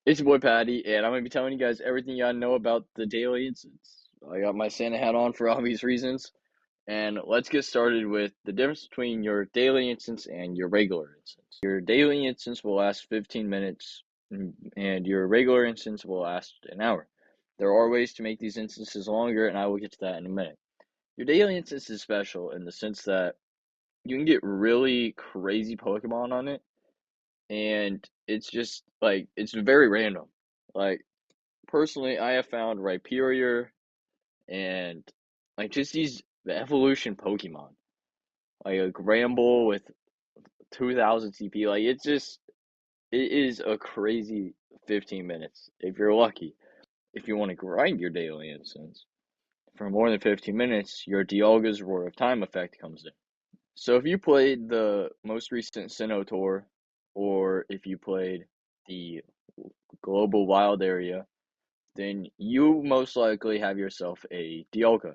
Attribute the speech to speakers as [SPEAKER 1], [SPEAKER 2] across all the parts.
[SPEAKER 1] It's your boy Patty, and I'm gonna be telling you guys everything you gotta know about the daily instance. I got my Santa hat on for obvious reasons, and let's get started with the difference between your daily instance and your regular instance. Your daily instance will last 15 minutes, and your regular instance will last an hour. There are ways to make these instances longer, and I will get to that in a minute. Your daily instance is special in the sense that you can get really crazy Pokemon on it, and it's just like it's very random. Like personally, I have found Rhyperior and like just the evolution Pokemon, like a Gramble with 2000 CP. Like it is a crazy 15 minutes if you're lucky. If you want to grind your daily instance for more than 15 minutes, your Dialga's Roar of Time effect comes in. So if you played the most recent Sinnoh tour, or if you played the global wild area, then you most likely have yourself a Dialga,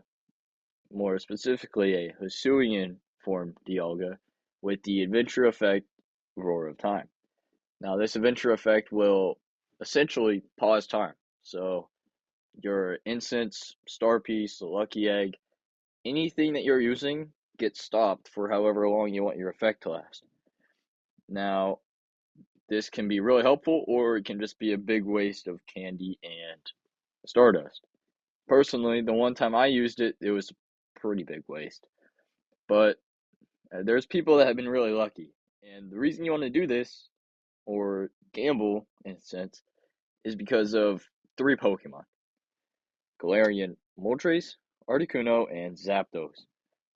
[SPEAKER 1] more specifically a Hisuian form Dialga, with the Adventure Effect Roar of Time. Now, this Adventure Effect will essentially pause time. So, your Incense, Star Piece, Lucky Egg, anything that you're using gets stopped for however long you want your effect to last. Now, this can be really helpful, or it can just be a big waste of candy and Stardust. Personally, the one time I used it, it was a pretty big waste. But there's people that have been really lucky. And the reason you want to do this, or gamble in a sense, is because of three Pokemon: Galarian Moltres, Articuno, and Zapdos.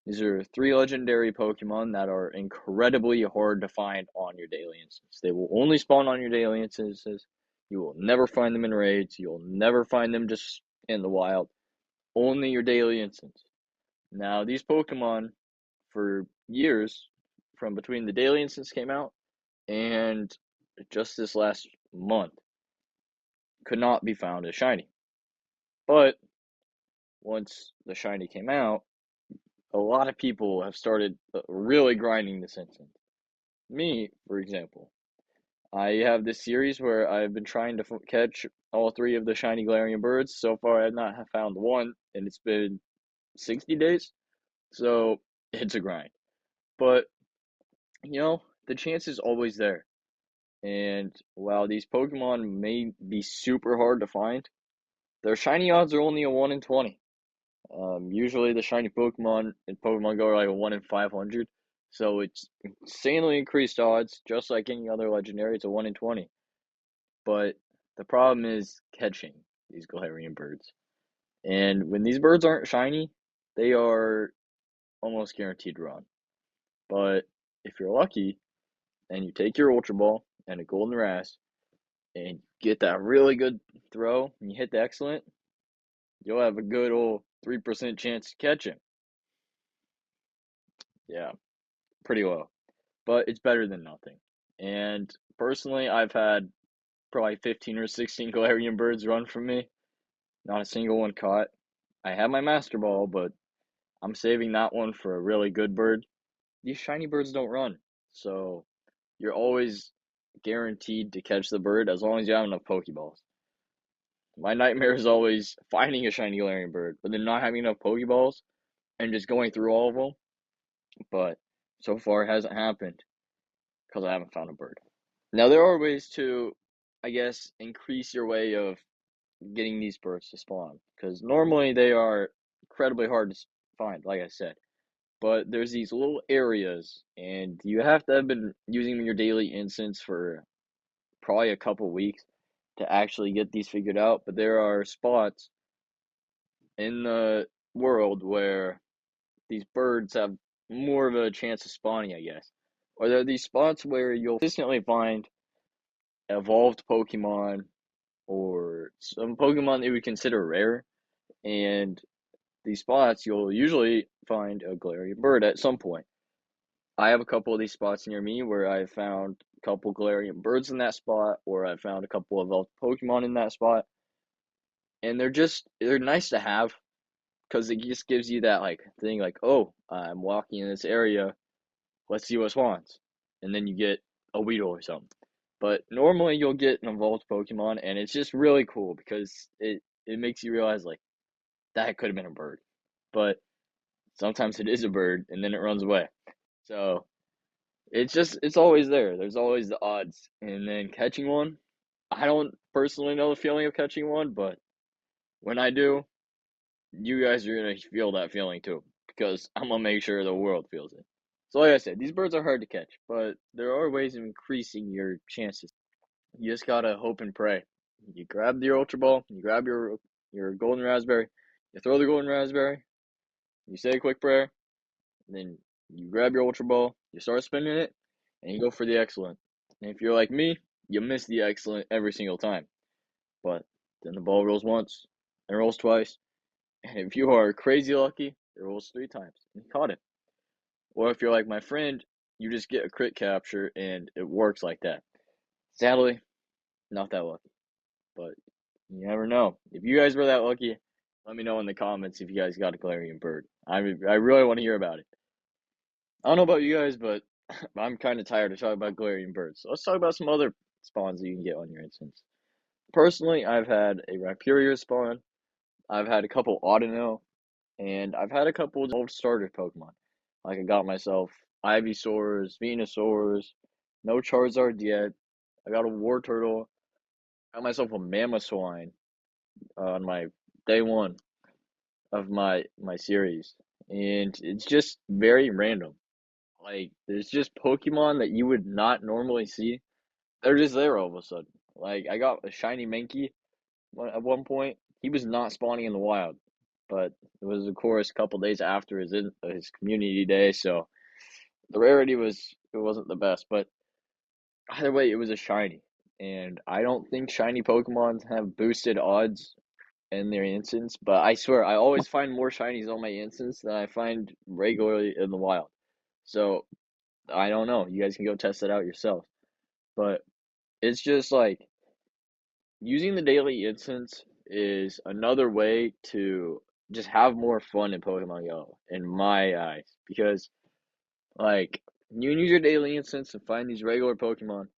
[SPEAKER 1] These are three legendary Pokemon that are incredibly hard to find on your daily instance. They will only spawn on your daily instances. You will never find them in raids. You'll never find them just in the wild. Only your daily instance. Now, these Pokemon, for years, from between the daily instance came out and just this last month, could not be found as shiny. But once the shiny came out, a lot of people have started really grinding this instance. Me, for example, I have this series where I've been trying to catch all three of the shiny Galarian birds. So far, I have not found one, and it's been 60 days. So it's a grind. But, the chance is always there. And while these Pokemon may be super hard to find, their shiny odds are only a 1 in 20. Usually the shiny Pokemon in Pokemon Go are like a 1 in 500. So it's insanely increased odds, just like any other legendary. It's a 1 in 20. But the problem is catching these Galarian birds. And when these birds aren't shiny, they are almost guaranteed to run. But if you're lucky and you take your Ultra Ball and a Golden Razz and get that really good throw and you hit the excellent, you'll have a good old 3% chance to catch him. Yeah, pretty low, but it's better than nothing. And personally, I've had probably 15 or 16 Galarian birds run from me, not a single one caught. I have my Master Ball, but I'm saving that one for a really good bird. These shiny birds don't run, so you're always guaranteed to catch the bird as long as you have enough Pokeballs. My nightmare is always finding a shiny Galarian bird, but then not having enough Pokeballs and just going through all of them. But so far, it hasn't happened because I haven't found a bird. Now, there are ways to, I guess, increase your way of getting these birds to spawn because normally they are incredibly hard to find, like I said. But there's these little areas, and you have to have been using your daily instance for probably a couple weeks to actually get these figured out. But there are spots in the world where these birds have more of a chance of spawning, I guess. Or there are these spots where you'll consistently find evolved Pokemon or some Pokemon that you would consider rare, and these spots you'll usually find a Galarian bird at some point. I have a couple of these spots near me where I found a couple Galarian birds in that spot, or I found a couple of evolved Pokemon in that spot, and they're nice to have because it just gives you that like thing like, oh, I'm walking in this area, let's see what spawns, and then you get a Weedle or something. But normally you'll get an evolved Pokemon, and it's just really cool because it makes you realize like that could have been a bird, but sometimes it is a bird, and then it runs away. So it's always there. There's always the odds, and then catching one. I don't personally know the feeling of catching one, but when I do, you guys are gonna feel that feeling too, because I'm gonna make sure the world feels it. So like I said, these birds are hard to catch, but there are ways of increasing your chances. You just gotta hope and pray. You grab your Ultra Ball, you grab your golden raspberry, you throw the golden raspberry, you say a quick prayer, and then you grab your Ultra Ball, you start spinning it, and you go for the excellent. And if you're like me, you miss the excellent every single time. But then the ball rolls once, and rolls twice, and if you are crazy lucky, it rolls 3 times, and you caught it. Or if you're like my friend, you just get a crit capture, and it works like that. Sadly, not that lucky, but you never know. If you guys were that lucky, let me know in the comments if you guys got a Galarian bird. I really want to hear about it. I don't know about you guys, but I'm kind of tired of talking about Galarian birds. So let's talk about some other spawns that you can get on your instance. Personally, I've had a Rhyperior spawn. I've had a couple Audino, and I've had a couple old starter Pokemon. Like I got myself Ivysaurs, Venusaurs, no Charizard yet. I got a Wartortle. Got myself a Mamoswine on my day one of my series, and it's just very random. Like there's just Pokemon that you would not normally see. They're just there all of a sudden. Like I got a shiny Mankey at one point. He was not spawning in the wild, but it was of course a couple days after his community day, so the rarity it wasn't the best. But either way, it was a shiny, and I don't think shiny Pokemons have boosted odds in their instance, but I swear I always find more shinies on my instance than I find regularly in the wild. So I don't know. You guys can go test it out yourself. But it's just like using the daily instance is another way to just have more fun in Pokemon Go, in my eyes. Because like you can use your daily instance to find these regular Pokemon,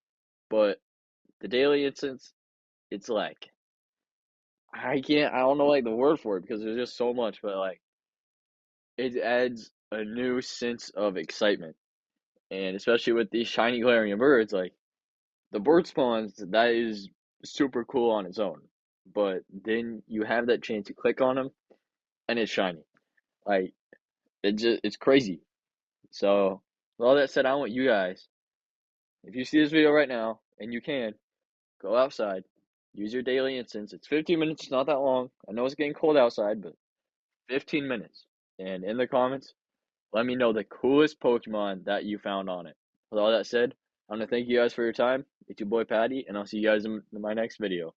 [SPEAKER 1] but the daily instance, it's like I don't know like the word for it because there's just so much, but like it adds a new sense of excitement. And especially with these shiny Galarian birds, like the bird spawns, that is super cool on its own. But then you have that chance to click on them and it's shiny. Like it's crazy. So with all that said, I want you guys, if you see this video right now and you can, go outside, use your daily instance. It's 15 minutes, it's not that long. I know it's getting cold outside, but 15 minutes. And in the comments, let me know the coolest Pokemon that you found on it. With all that said, I want to thank you guys for your time. It's your boy Patty, and I'll see you guys in my next video.